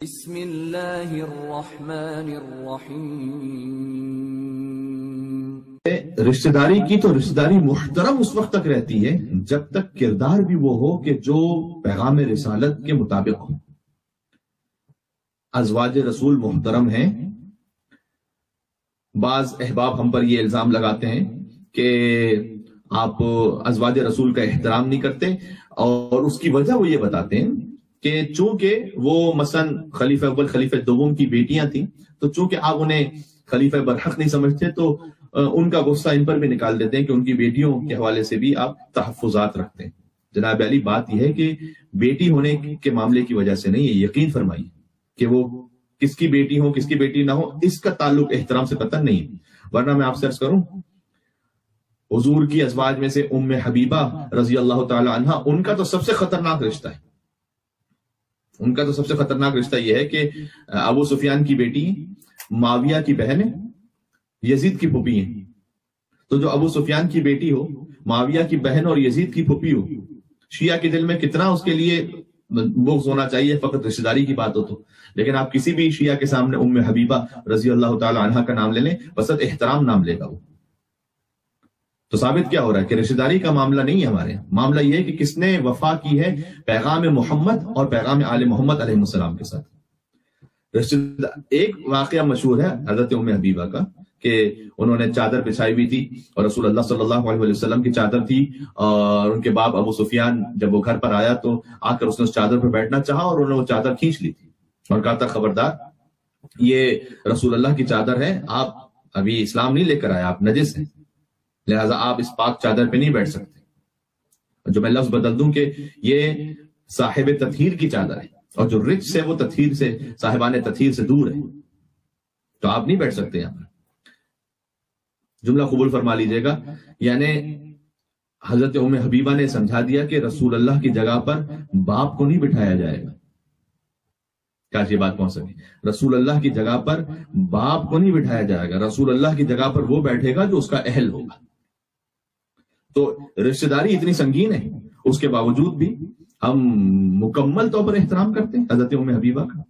بسم اللہ الرحمن الرحیم۔ رشتہ داری کی تو رشتہ داری محترم اس وقت تک رہتی ہے جب تک کردار بھی وہ ہو کہ جو پیغام رسالت کے مطابق ہو۔ ازواج رسول محترم ہیں۔ بعض احباب ہم پر یہ الزام لگاتے ہیں کہ آپ ازواج رسول کا احترام نہیں کرتے، اور اس کی وجہ وہ یہ بتاتے ہیں کہ چونکہ وہ مثلا خلیفہ اول خلیفہ دوم کی بیٹیاں تھیں، تو چونکہ آپ انہیں خلیفہ برحق نہیں سمجھتے تو ان کا غصہ ان پر بھی نکال دیتے ہیں کہ ان کی بیٹیوں کے حوالے سے بھی آپ تحفظات رکھتے ہیں۔ جناب علی، بات یہ ہے کہ بیٹی ہونے کے معاملے کی وجہ سے نہیں ہے، یقین فرمائیے کہ وہ کس کی بیٹی ہو کس کی بیٹی نہ ہو، اس کا تعلق احترام سے قطعا نہیں ہے۔ ورنہ میں آپ سے عرض کروں، حضور کی ازواج میں سے ام حبیبہ رضی اللہ تعالی عنہا، ان کا تو سب سے خطرناک رشتہ ہے۔ ان کا تو سب سے خطرناک رشتہ یہ ہے کہ ابو سفیان کی بیٹی معاویہ کی بہن ہے، یزید کی پھوپھی ہیں۔ تو جو ابو سفیان کی بیٹی ہو، معاویہ کی بہن اور یزید کی پھوپھی ہو، شیعہ کے دل میں کتنا اس کے لیے بغض ہونا چاہیے فقط رشتہ داری کی بات ہو تو۔ لیکن آپ کسی بھی شیعہ کے سامنے ام حبیبہ رضی اللہ تعالی عنہا کا نام لے لیں، بس احترام نام لے گا وہ۔ تو ثابت کیا ہو رہا ہے کہ رشتہ داری کا معاملہ نہیں ہے ہمارے یہاں۔ معاملہ یہ ہے کہ کس نے وفا کی ہے پیغام محمد اور پیغام آل محمد علیہ السلام کے ساتھ۔ ایک واقعہ مشہور ہے حضرت ام حبیبہ کا کہ انہوں نے چادر بچھائی ہوئی تھی اور رسول اللہ صلی اللہ علیہ وسلم کی چادر تھی، اور ان کے باپ ابو سفیان جب وہ گھر پر آیا تو آ کر اس نے اس چادر پر بیٹھنا چاہا اور انہوں نے وہ چادر کھینچ لی تھی اور کہا تھا خبردار، یہ رسول اللہ کی چادر ہے، آپ ابھی اسلام نہیں لے کر آئے، آپ نجس ہیں، لہٰذا آپ اس پاک چادر پہ نہیں بیٹھ سکتے۔ جو میں لفظ بدل دوں کہ یہ صاحب تطہیر کی چادر ہے، اور جو رچ سے وہ تطہیر سے صاحبان تطہیر سے دور ہے، تو آپ نہیں بیٹھ سکتے یہاں پر۔ جملہ قبول فرما لیجئے گا، یعنی حضرت ام حبیبہ نے سمجھا دیا کہ رسول اللہ کی جگہ پر باپ کو نہیں بٹھایا جائے گا۔ کاش یہ بات پہنچ سکے، رسول اللہ کی جگہ پر باپ کو نہیں بٹھایا جائے گا، رسول اللہ کی جگہ پر وہ بیٹھے گا جو اس کا اہل ہوگا۔ تو رشتہ داری اتنی سنگین ہے، اس کے باوجود بھی ہم مکمل طور پر احترام کرتے ہیں حضرت ام حبیبہ کا۔